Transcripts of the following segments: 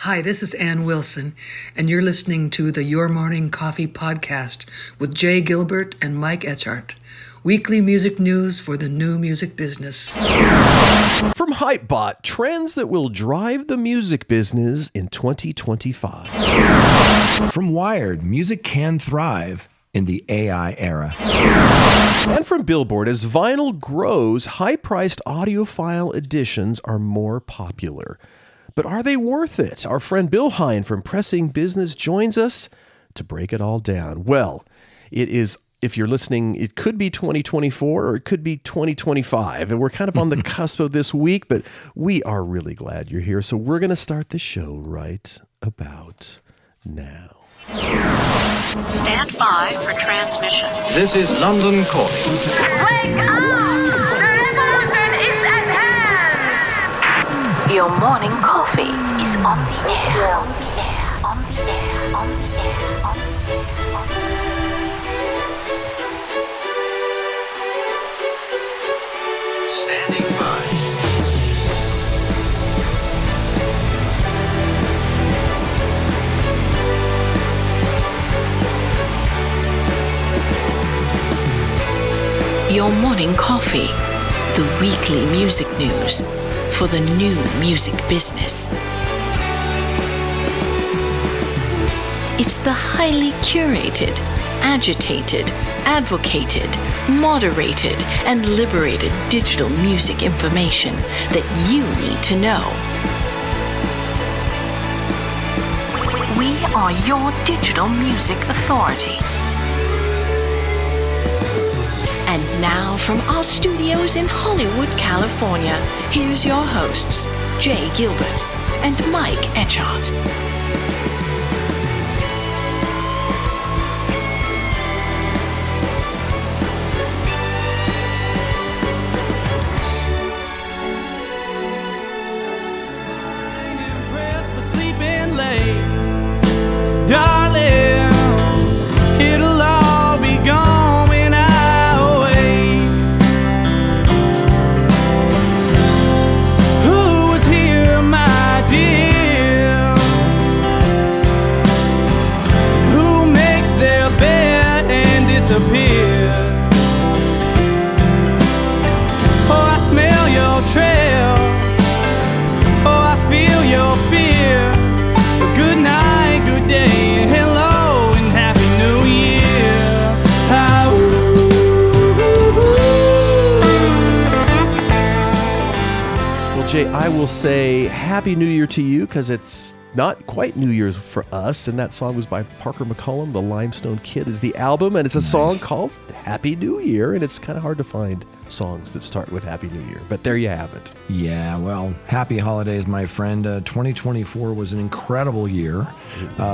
Hi, this is Ann Wilson, and you're listening to the Your Morning Coffee podcast with Jay Gilbert and Mike Etchart. Weekly music news for the new music business. From Hypebot, trends that will drive the music business in 2025. From Wired, music can thrive in the AI era. And from Billboard, as vinyl grows, high-priced audiophile editions are more popular. But are they worth it? Our friend Bill Hein from Pressing Business joins us to break it all down. Well, it is, if you're listening, it could be 2024 or it could be 2025. And we're kind of on the cusp of this week, but we are really glad you're here. So we're going to start the show right about now. Stand by for transmission. This is London calling. Wake up! The revolution is at hand! Your morning coffee is on the air. On the air. On the air. On the air. On the air. On the air. Standing by. Your morning coffee, the weekly music news for the new music business. It's the highly curated, agitated, advocated, moderated, and liberated digital music information that you need to know. We are your digital music authority. And now from our studios in Hollywood, California, here's your hosts, Jay Gilbert and Mike Etchart. Impressed for sleeping late, darling. It'll all be gone. Disappear. Oh, I smell your trail. Oh, I feel your fear. Good night, good day, and hello, and happy new year. Well, Jay, I will say Happy New Year to you because it's not quite New Year's for us, and that song was by Parker McCollum. The Limestone Kid is the album, and it's a song called Happy New Year, and it's kind of hard to find songs that start with Happy New Year, but there you have it. Yeah, well, happy holidays, my friend. 2024 was an incredible year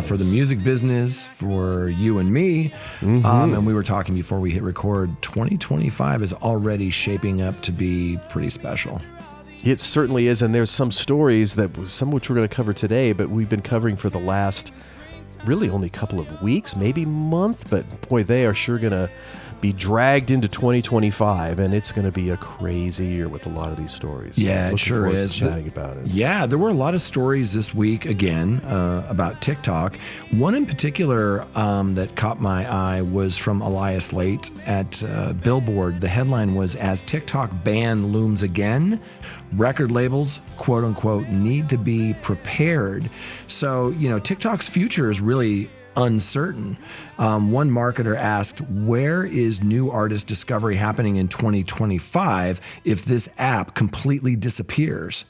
for the music business, for you and me, and we were talking before we hit record, 2025 is already shaping up to be pretty special. It certainly is, and there's some stories that some of which we're going to cover today, but we've been covering for the last really only couple of weeks, maybe month, but boy, they are sure going to be dragged into 2025, and it's going to be a crazy year with a lot of these stories. Yeah, so it sure is. Chatting about it. Yeah, there were a lot of stories this week, again, about TikTok. One in particular that caught my eye was from Elias Late at Billboard. The headline was, "As TikTok ban looms again, record labels, quote unquote, need to be prepared." So, TikTok's future is really uncertain. One marketer asked, where is new artist discovery happening in 2025 if this app completely disappears?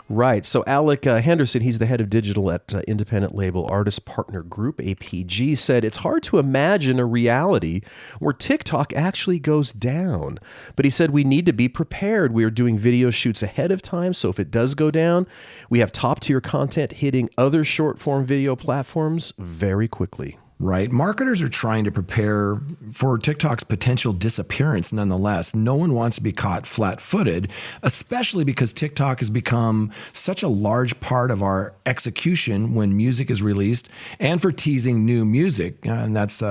Right. So Alec Henderson, he's the head of digital at independent label Artist Partner Group, APG, said it's hard to imagine a reality where TikTok actually goes down. But he said we need to be prepared. We are doing video shoots ahead of time, so if it does go down, we have top-tier content hitting other short-form video platforms very quickly. Right. Marketers are trying to prepare for TikTok's potential disappearance nonetheless. No one wants to be caught flat-footed, especially because TikTok has become such a large part of our execution when music is released and for teasing new music. And that's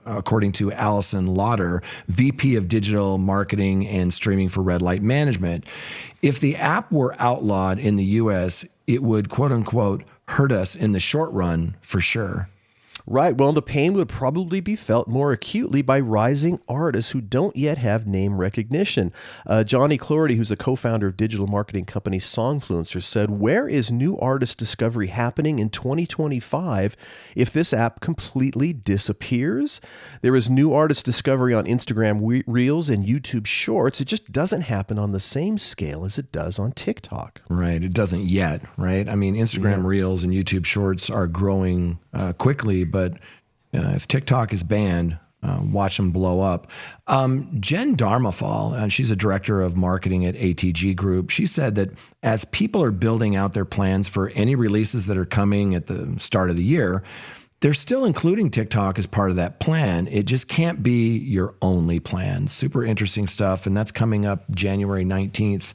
according to Allison Lauder, VP of Digital Marketing and Streaming for Red Light Management. If the app were outlawed in the U.S., it would, quote unquote, hurt us in the short run for sure. Right. Well, the pain would probably be felt more acutely by rising artists who don't yet have name recognition. Johnny Clordy, who's a co-founder of digital marketing company Songfluencer, said, "Where is new artist discovery happening in 2025 if this app completely disappears? There is new artist discovery on Instagram Reels and YouTube Shorts. It just doesn't happen on the same scale as it does on TikTok." Right. It doesn't yet, right? I mean, Instagram Reels and YouTube Shorts are growing quickly, but if TikTok is banned, watch them blow up. Jen Darmafal, she's a director of marketing at ATG Group. She said that as people are building out their plans for any releases that are coming at the start of the year, they're still including TikTok as part of that plan. It just can't be your only plan. Super interesting stuff, and that's coming up January 19th.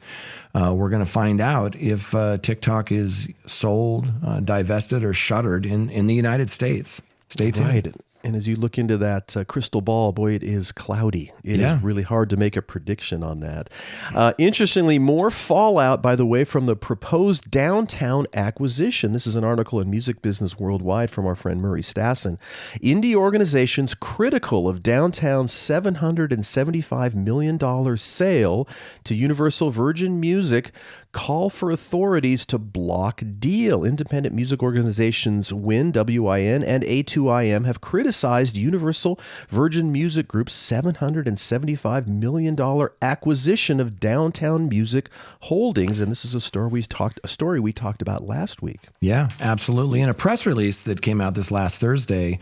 We're going to find out if TikTok is sold, divested, or shuttered in the United States. Stay tuned. Right. And as you look into that crystal ball, boy, it is cloudy. It is really hard to make a prediction on that. Interestingly, more fallout, by the way, from the proposed downtown acquisition. This is an article in Music Business Worldwide from our friend Murray Stassen. Indie organizations critical of downtown's $775 million sale to Universal Virgin Music call for authorities to block deal. Independent music organizations WIN, W-I-N, and A2IM have criticized Universal Virgin Music Group's $775 million acquisition of Downtown Music Holdings, and this is a story we talked about last week. Yeah, absolutely. In a press release that came out this last Thursday,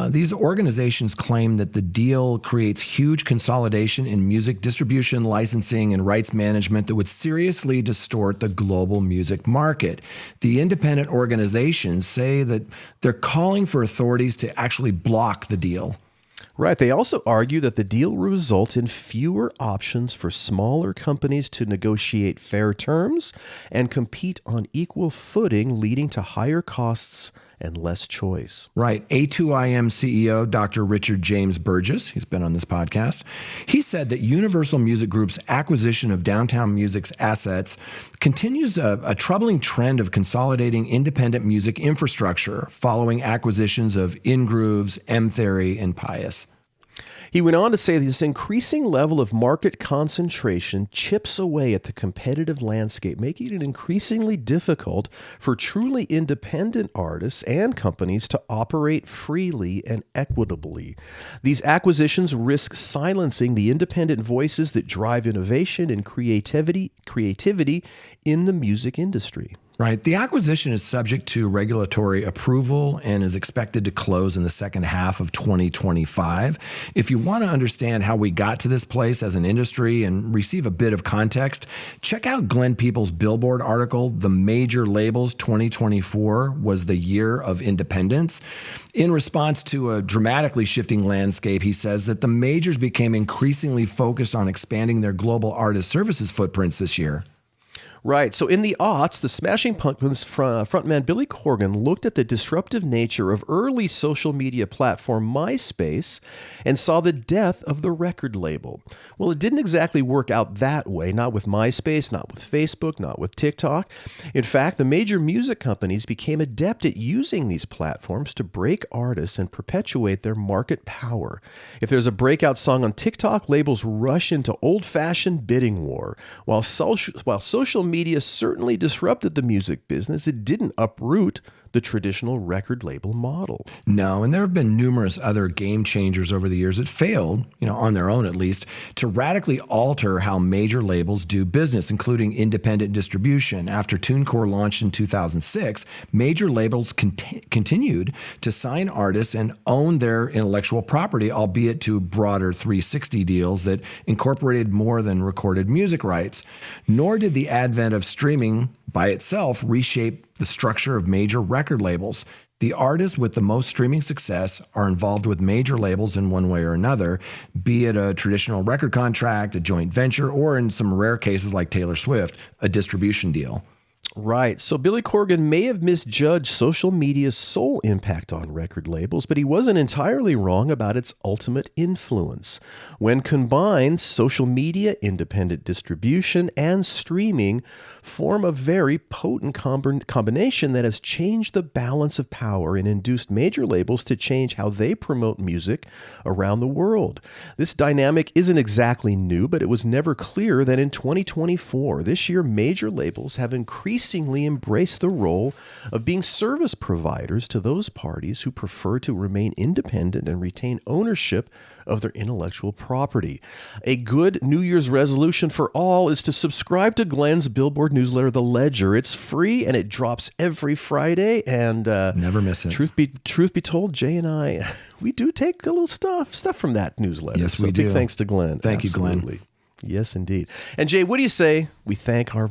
these organizations claim that the deal creates huge consolidation in music distribution, licensing, and rights management that would seriously distort the global music market. The independent organizations say that they're calling for authorities to actually block the deal. Right. They also argue that the deal will result in fewer options for smaller companies to negotiate fair terms and compete on equal footing, leading to higher costs and less choice. Right. A2IM CEO, Dr. Richard James Burgess, he's been on this podcast, he said that Universal Music Group's acquisition of Downtown Music's assets continues a troubling trend of consolidating independent music infrastructure following acquisitions of InGrooves, M-Theory, and Pius. He went on to say this increasing level of market concentration chips away at the competitive landscape, making it increasingly difficult for truly independent artists and companies to operate freely and equitably. These acquisitions risk silencing the independent voices that drive innovation and creativity in the music industry. Right. The acquisition is subject to regulatory approval and is expected to close in the second half of 2025. If you want to understand how we got to this place as an industry and receive a bit of context, check out Glenn Peoples' Billboard article, "The Major Labels 2024 Was the Year of Independence." In response to a dramatically shifting landscape, he says that the majors became increasingly focused on expanding their global artist services footprints this year. Right. So in the aughts, the Smashing Pumpkins frontman Billy Corgan looked at the disruptive nature of early social media platform MySpace and saw the death of the record label. Well, it didn't exactly work out that way, not with MySpace, not with Facebook, not with TikTok. In fact, the major music companies became adept at using these platforms to break artists and perpetuate their market power. If there's a breakout song on TikTok, labels rush into old-fashioned bidding war. While social media certainly disrupted the music business, it didn't uproot the traditional record label model. No, and there have been numerous other game changers over the years that failed, on their own at least, to radically alter how major labels do business, including independent distribution. After TuneCore launched in 2006, major labels continued to sign artists and own their intellectual property, albeit to broader 360 deals that incorporated more than recorded music rights. Nor did the advent of streaming by itself reshape the structure of major record labels. The artists with the most streaming success are involved with major labels in one way or another, be it a traditional record contract, a joint venture, or in some rare cases like Taylor Swift, a distribution deal. Right. So Billy Corgan may have misjudged social media's sole impact on record labels, but he wasn't entirely wrong about its ultimate influence. When combined, social media, independent distribution, and streaming form a very potent combination that has changed the balance of power and induced major labels to change how they promote music around the world. This dynamic isn't exactly new, but it was never clear that in 2024, this year, major labels have increasingly embraced the role of being service providers to those parties who prefer to remain independent and retain ownership of their intellectual property. A good New Year's resolution for all is to subscribe to Glenn's Billboard newsletter, The Ledger. It's free and it drops every Friday. And never miss it. Truth be told, Jay and I, we do take a little stuff from that newsletter. Yes, so we do. Big thanks to Glenn. Thank you, Glenn. Absolutely. Yes, indeed. And Jay, what do you say we thank our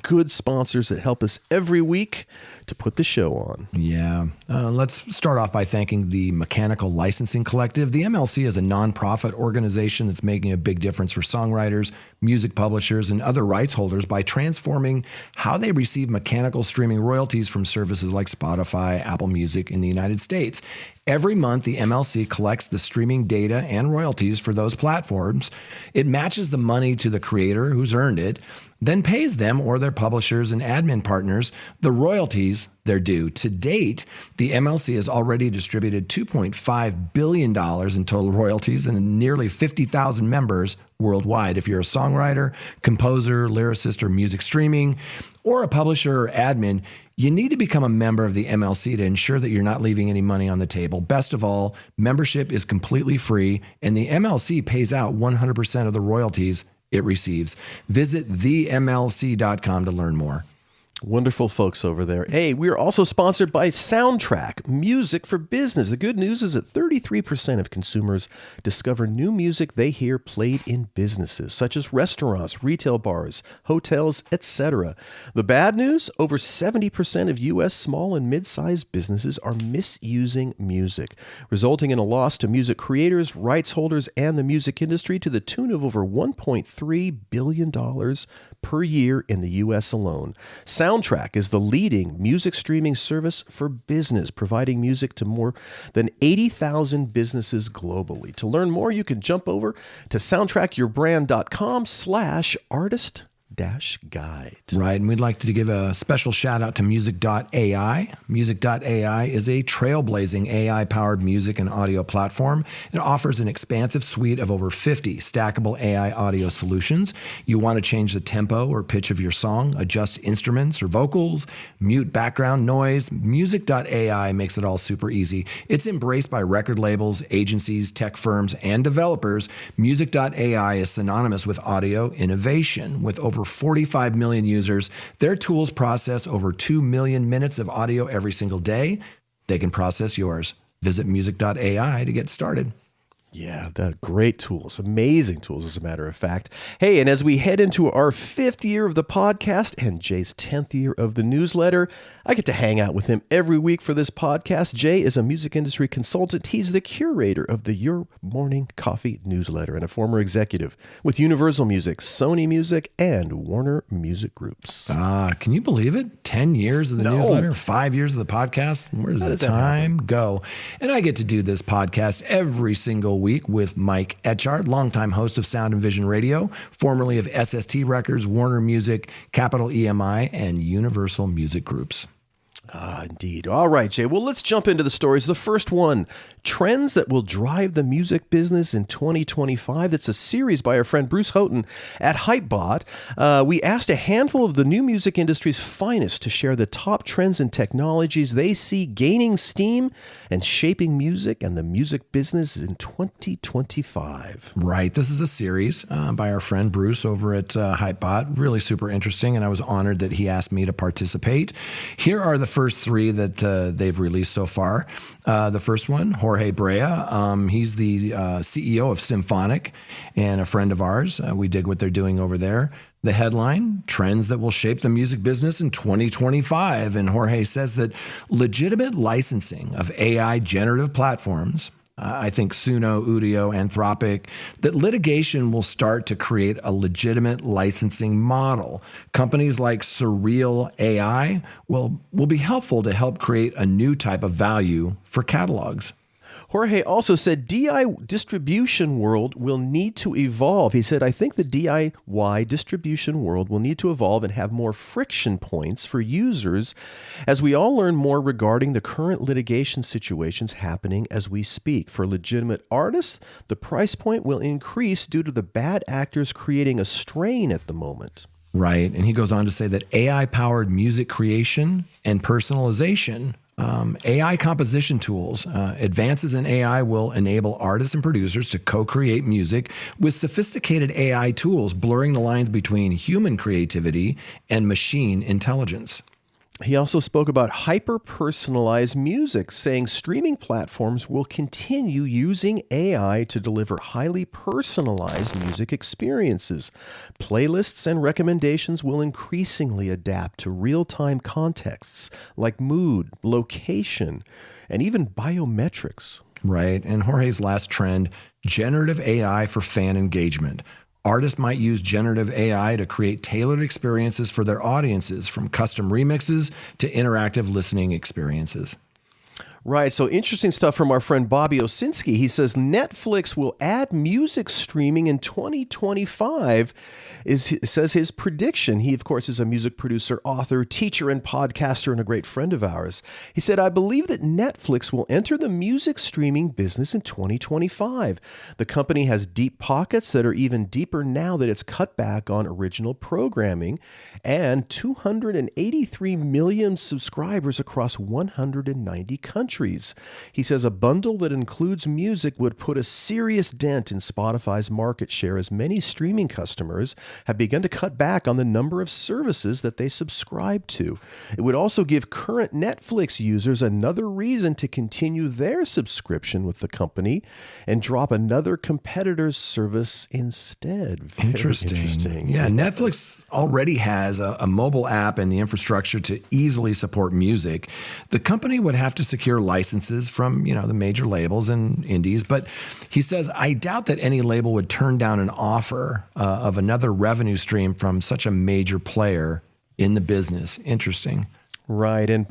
good sponsors that help us every week to put the show on? Yeah. Let's start off by thanking the Mechanical Licensing Collective. The MLC is a nonprofit organization that's making a big difference for songwriters, music publishers, and other rights holders by transforming how they receive mechanical streaming royalties from services like Spotify, Apple Music in the United States. Every month, the MLC collects the streaming data and royalties for those platforms. It matches the money to the creator who's earned it, then pays them or their publishers and admin partners the royalties they're due. To date, the MLC has already distributed $2.5 billion in total royalties and nearly 50,000 members worldwide. If you're a songwriter, composer, lyricist, or music streaming, or a publisher or admin, you need to become a member of the MLC to ensure that you're not leaving any money on the table. Best of all, membership is completely free, and the MLC pays out 100% of the royalties it receives. Visit themlc.com to learn more. Wonderful folks over there. Hey, we are also sponsored by Soundtrack, music for business. The good news is that 33% of consumers discover new music they hear played in businesses, such as restaurants, retail bars, hotels, etc. The bad news, over 70% of U.S. small and mid-sized businesses are misusing music, resulting in a loss to music creators, rights holders, and the music industry to the tune of over $1.3 billion per year in the U.S. alone. Soundtrack is the leading music streaming service for business, providing music to more than 80,000 businesses globally. To learn more, you can jump over to soundtrackyourbrand.com/artist-guide. Right, and we'd like to give a special shout out to Music.ai. Music.ai is a trailblazing AI-powered music and audio platform. It offers an expansive suite of over 50 stackable AI audio solutions. You want to change the tempo or pitch of your song, adjust instruments or vocals, mute background noise. Music.ai makes it all super easy. It's embraced by record labels, agencies, tech firms, and developers. Music.ai is synonymous with audio innovation. With over 45 million users, their tools process over 2 million minutes of audio every single day. They can process yours. Visit music.ai to get started. Yeah, the great tools, amazing tools, as a matter of fact. Hey, and as we head into our 5th year of the podcast and Jay's 10th year of the newsletter, I get to hang out with him every week for this podcast. Jay is a music industry consultant. He's the curator of the Your Morning Coffee newsletter and a former executive with Universal Music, Sony Music, and Warner Music Groups. Can you believe it? 10 years of the newsletter, 5 years of the podcast. Where does the time go? And I get to do this podcast every single week with Mike Etchart, longtime host of Sound and Vision Radio, formerly of SST Records, Warner Music, Capital EMI, and Universal Music Groups. Indeed. All right, Jay. Well, let's jump into the stories. The first one, trends that will drive the music business in 2025. That's a series by our friend Bruce Houghton at Hypebot. We asked a handful of the new music industry's finest to share the top trends and technologies they see gaining steam and shaping music and the music business in 2025. Right. This is a series by our friend Bruce over at Hypebot. Really super interesting, and I was honored that he asked me to participate. Here are the first 3 that they've released so far. The first one, Jorge Brea. He's the CEO of Symphonic and a friend of ours. We dig what they're doing over there. The headline, trends that will shape the music business in 2025. And Jorge says that legitimate licensing of AI generative platforms I think Suno, Udio, Anthropic, that litigation will start to create a legitimate licensing model. Companies like Surreal AI will be helpful to help create a new type of value for catalogs. Jorge also said DIY distribution world will need to evolve. He said, I think the DIY distribution world will need to evolve and have more friction points for users as we all learn more regarding the current litigation situations happening as we speak. For legitimate artists, the price point will increase due to the bad actors creating a strain at the moment. Right. And he goes on to say that AI-powered music creation and personalization, AI composition tools, advances in AI will enable artists and producers to co-create music with sophisticated AI tools, blurring the lines between human creativity and machine intelligence. He also spoke about hyper-personalized music, saying streaming platforms will continue using AI to deliver highly personalized music experiences. Playlists and recommendations will increasingly adapt to real-time contexts like mood, location, and even biometrics. Right. And Jorge's last trend, generative AI for fan engagement. Artists might use generative AI to create tailored experiences for their audiences, from custom remixes to interactive listening experiences. Right. So interesting stuff from our friend Bobby Osinski. He says Netflix will add music streaming in 2025, says his prediction. He, of course, is a music producer, author, teacher, and podcaster, and a great friend of ours. He said, I believe that Netflix will enter the music streaming business in 2025. The company has deep pockets that are even deeper now that it's cut back on original programming, and 283 million subscribers across 190 countries. He says a bundle that includes music would put a serious dent in Spotify's market share, as many streaming customers have begun to cut back on the number of services that they subscribe to. It would also give current Netflix users another reason to continue their subscription with the company and drop another competitor's service instead. Very interesting. Yeah, Netflix already has a mobile app and the infrastructure to easily support music. The company would have to secure licenses from, the major labels and indies, but he says, I doubt that any label would turn down an offer of another revenue stream from such a major player in the business. Interesting. Right. And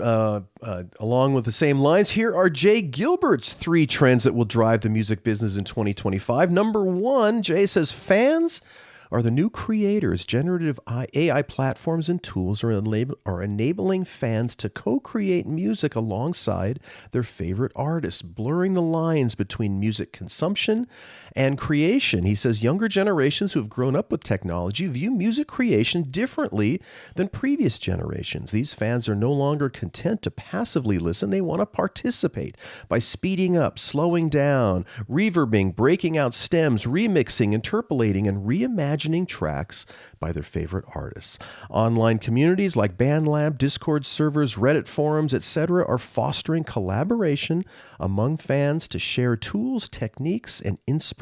along with the same lines, here are Jay Gilbert's 3 trends that will drive the music business in 2025. Number 1, Jay says fans are the new creators. Generative AI platforms and tools are enabling fans to co-create music alongside their favorite artists, blurring the lines between music consumption and creation. He says younger generations who have grown up with technology view music creation differently than previous generations. These fans are no longer content to passively listen. They want to participate by speeding up, slowing down, reverbing, breaking out stems, remixing, interpolating, and reimagining tracks by their favorite artists. Online communities like BandLab, Discord servers, Reddit forums, etc. are fostering collaboration among fans to share tools, techniques, and inspiration.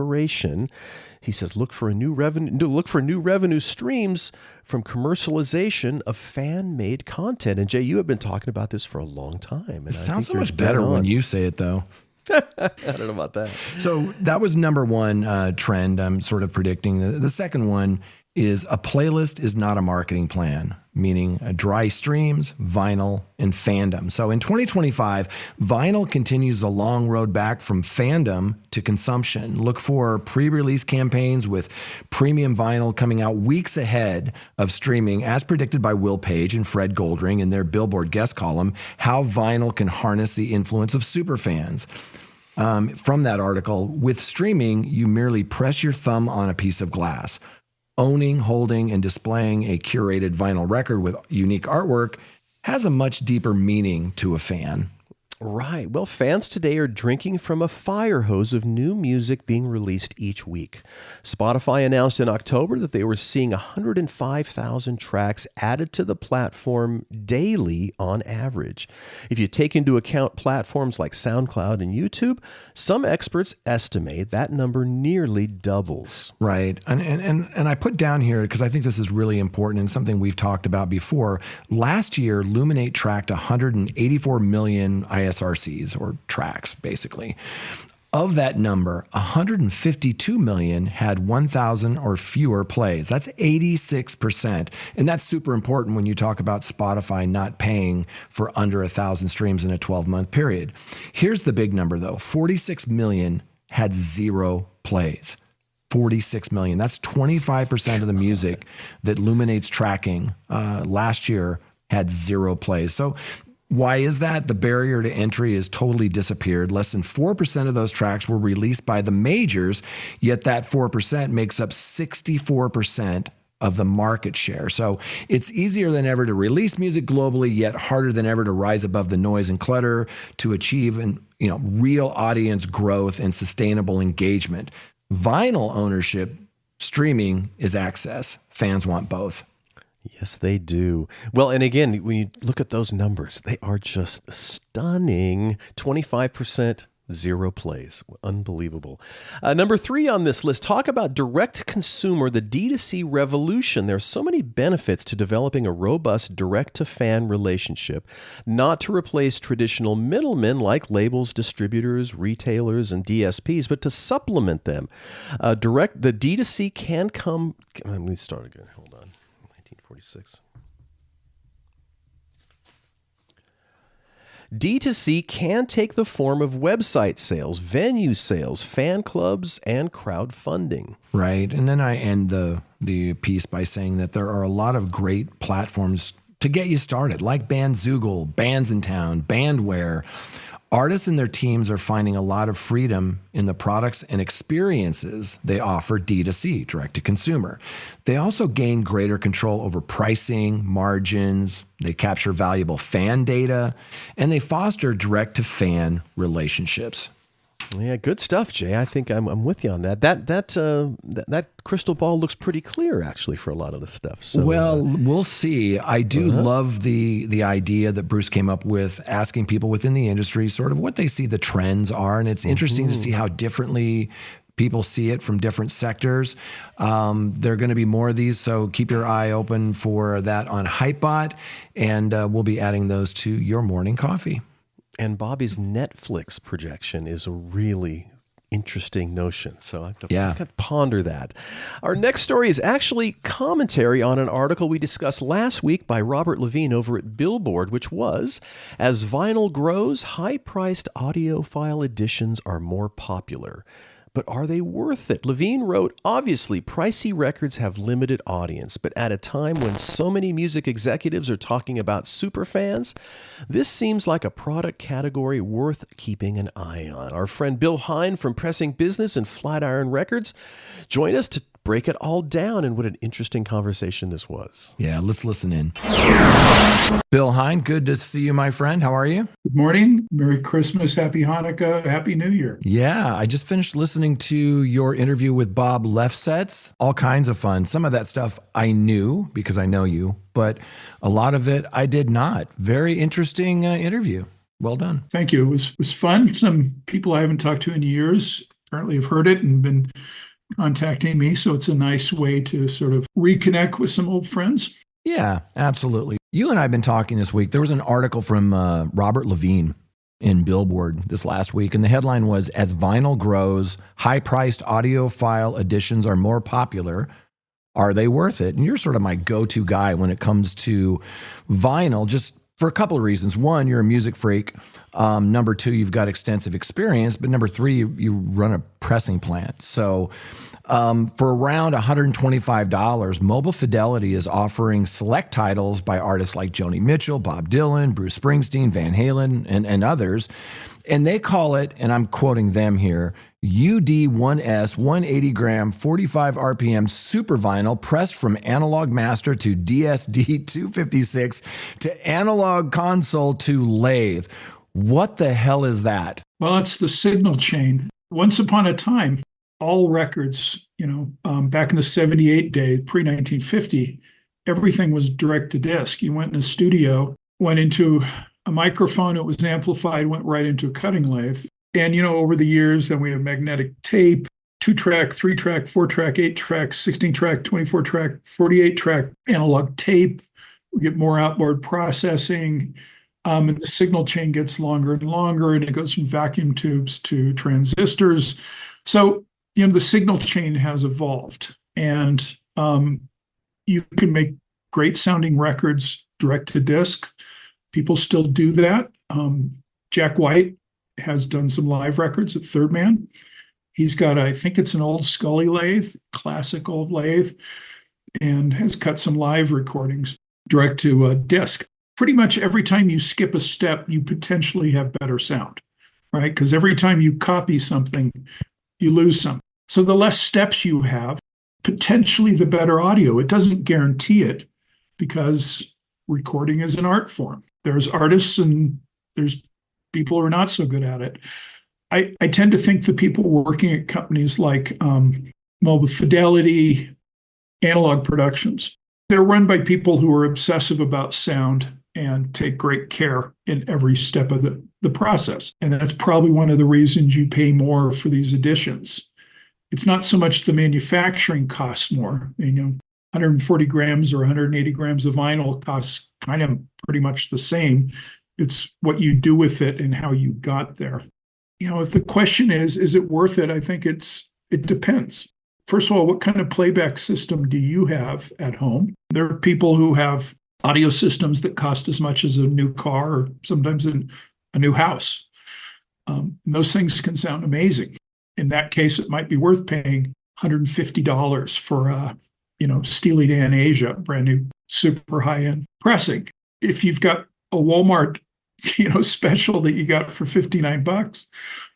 He says, look for new revenue streams from commercialization of fan-made content. And Jay, you have been talking about this for a long time. And it sounds so much better when you say it, though. I don't know about that. So that was number 1 trend I'm sort of predicting. The second one is a playlist is not a marketing plan, meaning dry streams, vinyl, and fandom. So in 2025, vinyl continues the long road back from fandom to consumption. Look for pre-release campaigns with premium vinyl coming out weeks ahead of streaming, as predicted by Will Page and Fred Goldring in their Billboard guest column, How Vinyl Can Harness the Influence of Superfans. From that article, with streaming, you merely press your thumb on a piece of glass. Owning, holding, and displaying a curated vinyl record with unique artwork has a much deeper meaning to a fan. Right. Well, fans today are drinking from a fire hose of new music being released each week. Spotify announced in October that they were seeing 105,000 tracks added to the platform daily on average. If you take into account platforms like SoundCloud and YouTube, some experts estimate that number nearly doubles. Right. And I put down here, because I think this is really important and something we've talked about before. Last year, Luminate tracked 184 million ISRCs, or tracks, basically. Of that number, 152 million had 1,000 or fewer plays. That's 86%. And that's super important when you talk about Spotify not paying for under 1,000 streams in a 12-month period. Here's the big number, though. 46 million had 0 plays. 46 million. That's 25% of the music that Luminate's tracking last year had 0 plays. So why is that? The barrier to entry has totally disappeared. Less than 4% of those tracks were released by the majors, yet that 4% makes up 64% of the market share. So it's easier than ever to release music globally, yet harder than ever to rise above the noise and clutter to achieve real audience growth and sustainable engagement. Vinyl ownership, streaming is access. Fans want both. Yes, they do. Well, and again, when you look at those numbers, they are just stunning. 25%, 0 plays. Unbelievable. Number 3 on this list, talk about direct consumer, the D2C revolution. There's so many benefits to developing a robust direct-to-fan relationship, not to replace traditional middlemen like labels, distributors, retailers, and DSPs, but to supplement them. The D2C can come... Let me start again. Hold on. 1946. D2C can take the form of website sales, venue sales, fan clubs, and crowdfunding. Right. And then I end the piece by saying that there are a lot of great platforms to get you started, like Bandzoogle, Bands in Town, Bandware. Artists and their teams are finding a lot of freedom in the products and experiences they offer D2C, direct to consumer. They also gain greater control over pricing, margins, they capture valuable fan data, and they foster direct to fan relationships. Yeah, good stuff, Jay. I think I'm with you on that. That crystal ball looks pretty clear, actually, for a lot of this stuff. So, we'll see. I do love the idea that Bruce came up with, asking people within the industry sort of what they see the trends are, and it's interesting to see how differently people see it from different sectors. There are going to be more of these, so keep your eye open for that on Hypebot, and we'll be adding those to your morning coffee. And Bobby's Netflix projection is a really interesting notion. So I've got to ponder that. Our next story is actually commentary on an article we discussed last week by Robert Levine over at Billboard, which was, as vinyl grows, high-priced audiophile editions are more popular. But are they worth it? Levine wrote, obviously, pricey records have limited audience, but at a time when so many music executives are talking about superfans, this seems like a product category worth keeping an eye on. Our friend Bill Hein from Pressing Business and Flatiron Records joined us to break it all down, and what an interesting conversation this was. Yeah, let's listen in. Bill Hein, good to see you, my friend. How are you? Good morning. Merry Christmas, Happy Hanukkah, Happy New Year. Yeah, I just finished listening to your interview with Bob Lefsetz. All kinds of fun. Some of that stuff I knew because I know you, but a lot of it I did not. Very interesting interview. Well done. Thank you. It was fun. Some people I haven't talked to in years apparently have heard it and been contacting me, so it's a nice way to sort of reconnect with some old friends. Yeah, absolutely. You and I have been talking this week. There was an article from Robert Levine in Billboard this last week, and the headline was, as vinyl grows, high-priced audiophile editions are more popular. Are they worth it? And you're sort of my go-to guy when it comes to vinyl, just for a couple of reasons. One, you're a music freak. Number two, you've got extensive experience. But number three, you run a pressing plant. So for around $125, Mobile Fidelity is offering select titles by artists like Joni Mitchell, Bob Dylan, Bruce Springsteen, Van Halen, and others. And they call it, and I'm quoting them here, UD1S 180 gram 45 RPM super vinyl pressed from analog master to DSD 256 to analog console to lathe. What the hell is that? Well, it's the signal chain. Once upon a time, all records, back in the 78 day, pre-1950, everything was direct to disc. You went in a studio, went into a microphone, it was amplified, went right into a cutting lathe. And, over the years, then we have magnetic tape, 2-track, 3-track, 4-track, 8-track, 16-track, 24-track, 48-track analog tape. We get more outboard processing. And the signal chain gets longer and longer, and it goes from vacuum tubes to transistors. So, the signal chain has evolved, and you can make great sounding records direct to disc. People still do that. Jack White has done some live records at Third Man. He's got, I think it's an old Scully lathe, classic old lathe, and has cut some live recordings direct to disc. Pretty much every time you skip a step, you potentially have better sound, right? Because every time you copy something, you lose something. So the less steps you have, potentially the better audio. It doesn't guarantee it, because recording is an art form. There's artists and there's people who are not so good at it. I tend to think the people working at companies like Fidelity, Analog Productions, they're run by people who are obsessive about sound and take great care in every step of the process. And that's probably one of the reasons you pay more for these editions. It's not so much the manufacturing costs more. 140 grams or 180 grams of vinyl costs kind of pretty much the same. It's what you do with it and how you got there. If the question is it worth it? I think it depends. First of all, what kind of playback system do you have at home? There are people who have audio systems that cost as much as a new car or sometimes a new house. And those things can sound amazing. In that case, it might be worth paying $150 for a Steely Dan Asia, brand new, super high-end pressing. If you've got a Walmart, special that you got for $59,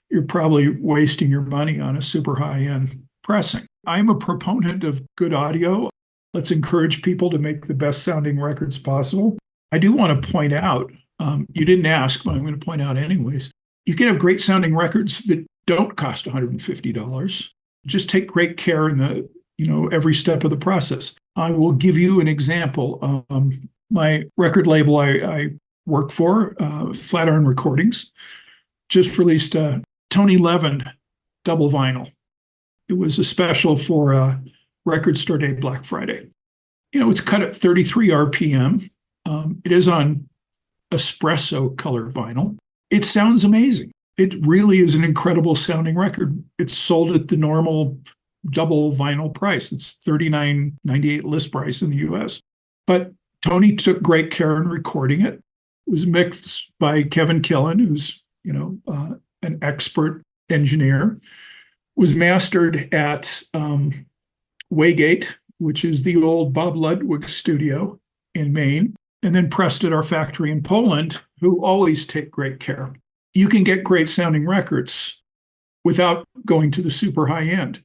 you're probably wasting your money on a super high-end pressing. I'm a proponent of good audio. Let's encourage people to make the best sounding records possible. I do want to point out, you didn't ask, but I'm going to point out anyways, you can have great sounding records that don't cost $150. Just take great care in every step of the process. I will give you an example. My record label I work for, Flatiron Recordings, just released a Tony Levin double vinyl. It was a special for Record Store Day Black Friday. It's cut at 33 RPM. It is on espresso color vinyl. It sounds amazing. It really is an incredible sounding record. It's sold at the normal double vinyl price. It's $39.98 list price in the US. But Tony took great care in recording it. It was mixed by Kevin Killen, who's, an expert engineer. It was mastered at Waygate, which is the old Bob Ludwig studio in Maine, and then pressed at our factory in Poland, who always take great care. You can get great sounding records without going to the super high end.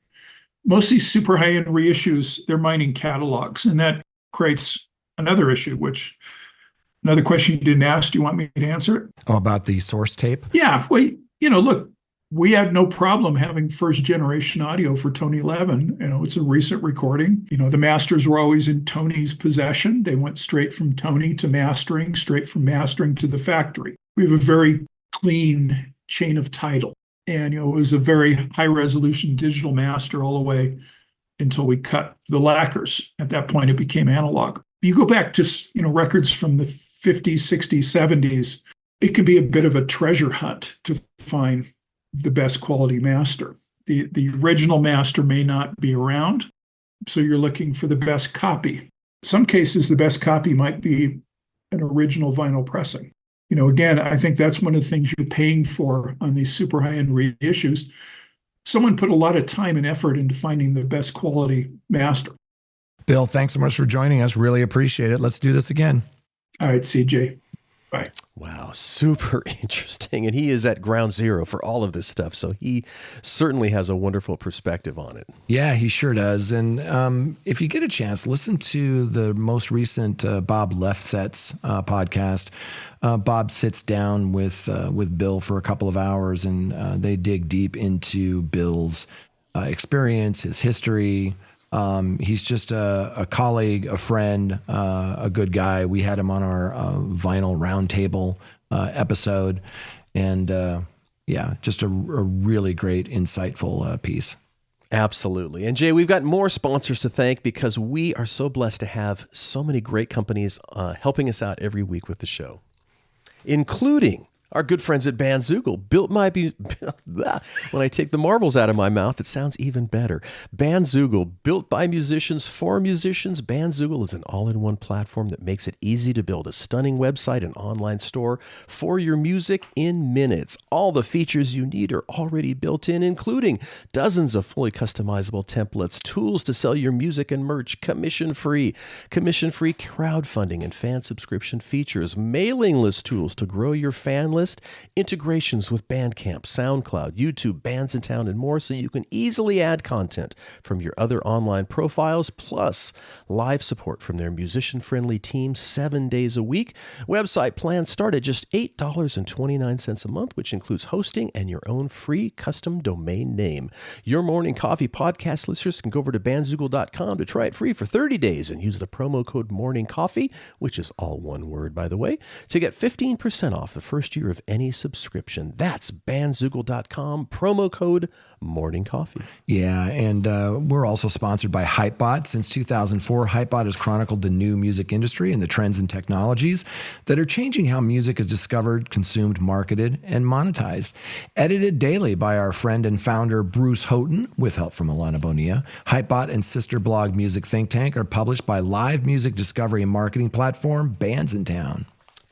Most of these super high end reissues, they're mining catalogs, and that creates another issue, another question you didn't ask. Do you want me to answer it? Oh, about the source tape? Yeah. Well, look, we had no problem having first generation audio for Tony Levin. It's a recent recording. The masters were always in Tony's possession. They went straight from Tony to mastering, straight from mastering to the factory. We have a very clean chain of title. And, it was a very high resolution digital master all the way until we cut the lacquers. At that point, it became analog. You go back to, records from the 50s, 60s, 70s, it can be a bit of a treasure hunt to find the best quality master. The original master may not be around, so you're looking for the best copy. In some cases, the best copy might be an original vinyl pressing. Again, I think that's one of the things you're paying for on these super high-end reissues. Someone put a lot of time and effort into finding the best quality master. Bill, thanks so much for joining us. Really appreciate it. Let's do this again. All right, CJ. Bye. Wow, super interesting. And he is at ground zero for all of this stuff. So he certainly has a wonderful perspective on it. Yeah, he sure does. And if you get a chance, listen to the most recent Bob Lefsetz podcast. Bob sits down with Bill for a couple of hours, and they dig deep into Bill's experience, his history. He's just a colleague, a friend, a good guy. We had him on our vinyl roundtable episode, and just a really great, insightful piece. Absolutely. And Jay, we've got more sponsors to thank because we are so blessed to have so many great companies helping us out every week with the show. including our good friends at Bandzoogle. When I take the marbles out of my mouth, it sounds even better. Bandzoogle, built by musicians for musicians. Bandzoogle is an all-in-one platform that makes it easy to build a stunning website and online store for your music in minutes. All the features you need are already built in, including dozens of fully customizable templates, tools to sell your music and merch, commission-free crowdfunding and fan subscription features, mailing list tools to grow your fan list, integrations with Bandcamp, SoundCloud, YouTube, Bands in Town, and more, so you can easily add content from your other online profiles, plus live support from their musician-friendly team 7 days a week. Website plans start at just $8.29 a month, which includes hosting and your own free custom domain name. Your Morning Coffee podcast listeners can go over to bandzoogle.com to try it free for 30 days and use the promo code Morning Coffee, which is all one word, by the way, to get 15% off the first year of any subscription. That's bandzoogle.com, promo code Morning Coffee. Yeah, and we're also sponsored by Hypebot. Since 2004, Hypebot has chronicled the new music industry and the trends and technologies that are changing how music is discovered, consumed, marketed, and monetized. Edited daily by our friend and founder Bruce Houghton, with help from Alana Bonilla, Hypebot and sister blog Music Think Tank are published by live music discovery and marketing platform Bands in Town.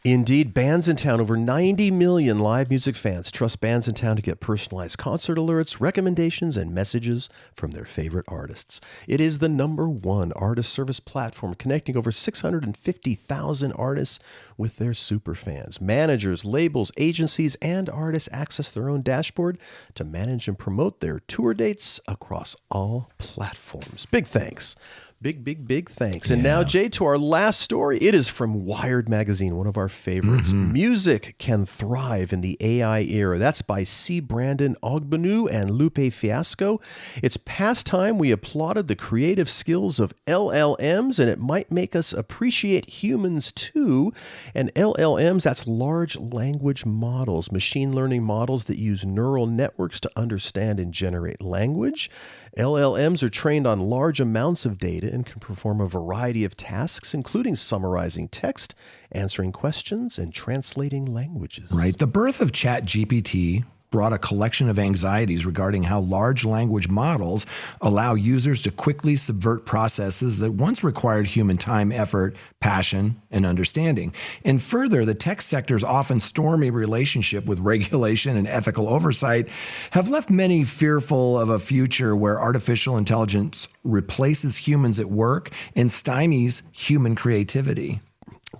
Indeed, Bands in Town. Over 90 million live music fans trust Bands in Town to get personalized concert alerts, recommendations, and messages from their favorite artists. It is the #1 artist service platform connecting over 650,000 artists with their superfans. Managers, labels, agencies, and artists access their own dashboard to manage and promote their tour dates across all platforms. Big thanks. Big thanks. And now, Jay, to our last story. It is from Wired Magazine, one of our favorites. Music Can Thrive in the AI Era. That's by C. Brandon Ogbunu and Lupe Fiasco. It's past time we applauded the creative skills of LLMs, and it might make us appreciate humans too. And LLMs, that's large language models, machine learning models that use neural networks to understand and generate language. LLMs are trained on large amounts of data and can perform a variety of tasks, including summarizing text, answering questions, and translating languages. Right. The birth of ChatGPT brought a collection of anxieties regarding how large language models allow users to quickly subvert processes that once required human time, effort, passion, and understanding. And further, the tech sector's often stormy relationship with regulation and ethical oversight have left many fearful of a future where artificial intelligence replaces humans at work and stymies human creativity.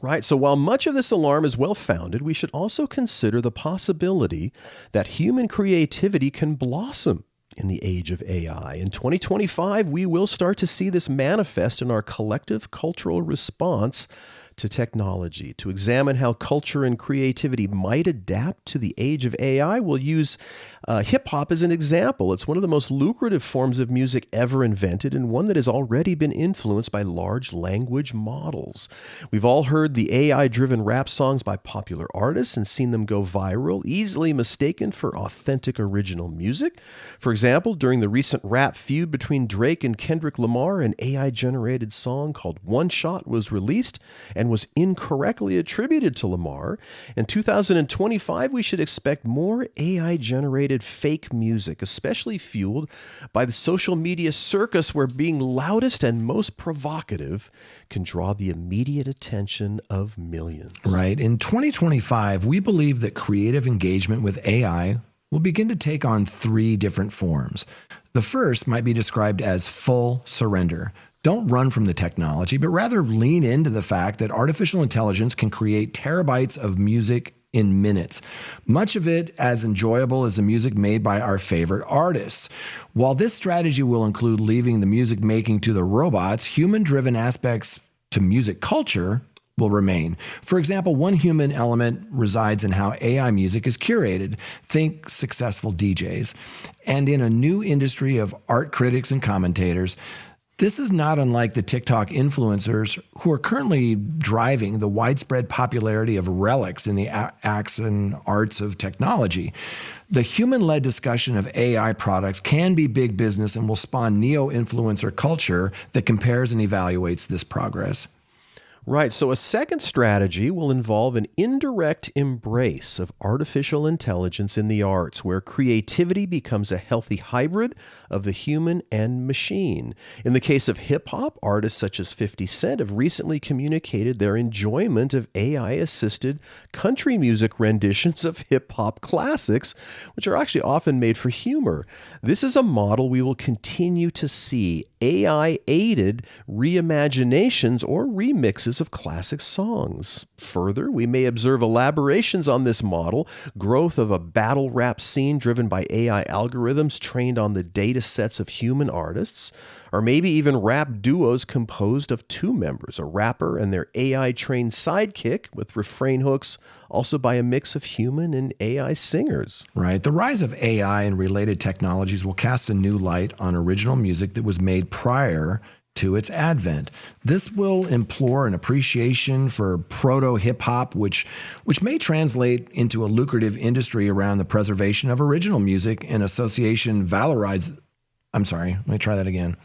Right. So while much of this alarm is well-founded, we should also consider the possibility that human creativity can blossom in the age of AI. In 2025, we will start to see this manifest in our collective cultural response to technology. To examine how culture and creativity might adapt to the age of AI, we'll use hip-hop as an example. It's one of the most lucrative forms of music ever invented, and one that has already been influenced by large language models. We've all heard the AI-driven rap songs by popular artists and seen them go viral, easily mistaken for authentic original music. For example, during the recent rap feud between Drake and Kendrick Lamar, an AI-generated song called One Shot was released and was incorrectly attributed to Lamar. In 2025, we should expect more AI-generated fake music, especially fueled by the social media circus where being loudest and most provocative can draw the immediate attention of millions. Right. In 2025, we believe that creative engagement with AI will begin to take on 3 different forms. The first might be described as full surrender. Don't run from the technology, but rather lean into the fact that artificial intelligence can create terabytes of music in minutes, much of it as enjoyable as the music made by our favorite artists. While this strategy will include leaving the music making to the robots, human-driven aspects to music culture will remain. For example, one human element resides in how AI music is curated. Think successful DJs. And in a new industry of art critics and commentators, this is not unlike the TikTok influencers who are currently driving the widespread popularity of relics in the acts and arts of technology. The human-led discussion of AI products can be big business and will spawn neo-influencer culture that compares and evaluates this progress. Right. So a second strategy will involve an indirect embrace of artificial intelligence in the arts, where creativity becomes a healthy hybrid of the human and machine. In the case of hip-hop, artists such as 50 Cent have recently communicated their enjoyment of AI-assisted country music renditions of hip-hop classics, which are actually often made for humor. This is a model we will continue to see, AI-aided reimaginations or remixes of classic songs. Further, we may observe elaborations on this model, growth of a battle rap scene driven by AI algorithms trained on the data sets of human artists, or maybe even rap duos composed of two members, a rapper and their AI-trained sidekick with refrain hooks, also by a mix of human and AI singers. Right. The rise of AI and related technologies will cast a new light on original music that was made prior to its advent. This will implore an appreciation for proto-hip-hop, which may translate into a lucrative industry around the preservation of original music and association valorize. I'm sorry, let me try that again.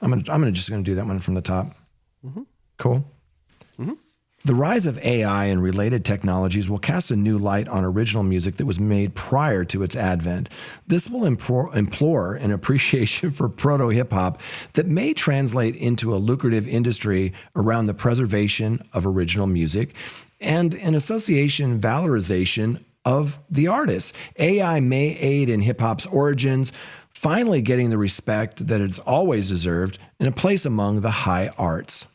I'm just gonna do that one from the top. Mm-hmm. Cool. Mm-hmm. The rise of AI and related technologies will cast a new light on original music that was made prior to its advent. This will implore an appreciation for proto-hip-hop that may translate into a lucrative industry around the preservation of original music and an association valorization of the artist. AI may aid in hip-hop's origins, finally getting the respect that it's always deserved and a place among the high arts.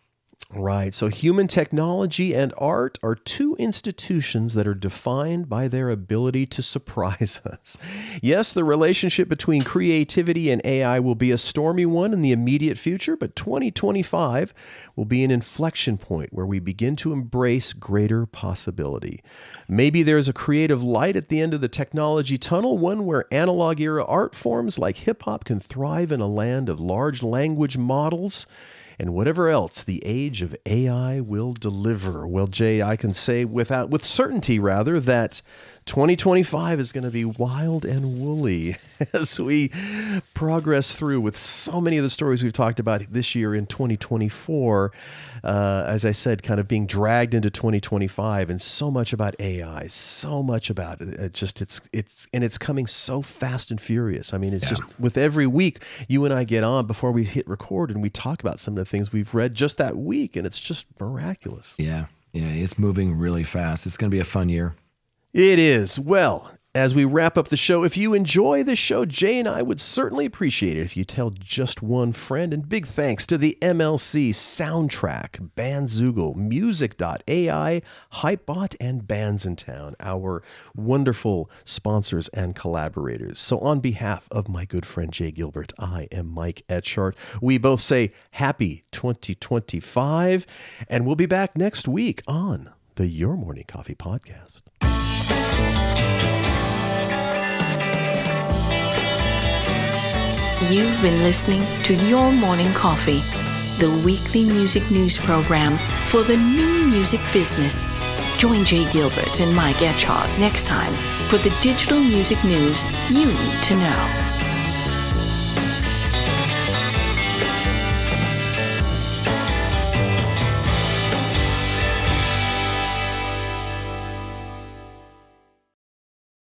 Right. So human technology and art are two institutions that are defined by their ability to surprise us. Yes, the relationship between creativity and AI will be a stormy one in the immediate future, but 2025 will be an inflection point where we begin to embrace greater possibility. Maybe there's a creative light at the end of the technology tunnel, one where analog era art forms like hip hop can thrive in a land of large language models and whatever else the age of AI will deliver. Well, Jay, I can say with certainty that 2025 is going to be wild and woolly as we progress through with so many of the stories we've talked about this year in 2024. As I said, kind of being dragged into 2025, and so much about AI, so much about it. It's coming so fast and furious. I mean, it's just with every week you and I get on before we hit record and we talk about some of the things we've read just that week, and it's just miraculous. Yeah, it's moving really fast. It's going to be a fun year. It is. Well, as we wrap up the show, if you enjoy the show, Jay and I would certainly appreciate it if you tell just one friend. And big thanks to the MLC, Soundtrack, Bandzoogle, Music.ai, Hypebot, and Bands in Town, our wonderful sponsors and collaborators. So on behalf of my good friend Jay Gilbert, I am Mike Etchart. We both say happy 2025, and we'll be back next week on the Your Morning Coffee Podcast. You've been listening to Your Morning Coffee, the weekly music news program for the new music business. Join Jay Gilbert and Mike Etchart next time for the digital music news you need to know.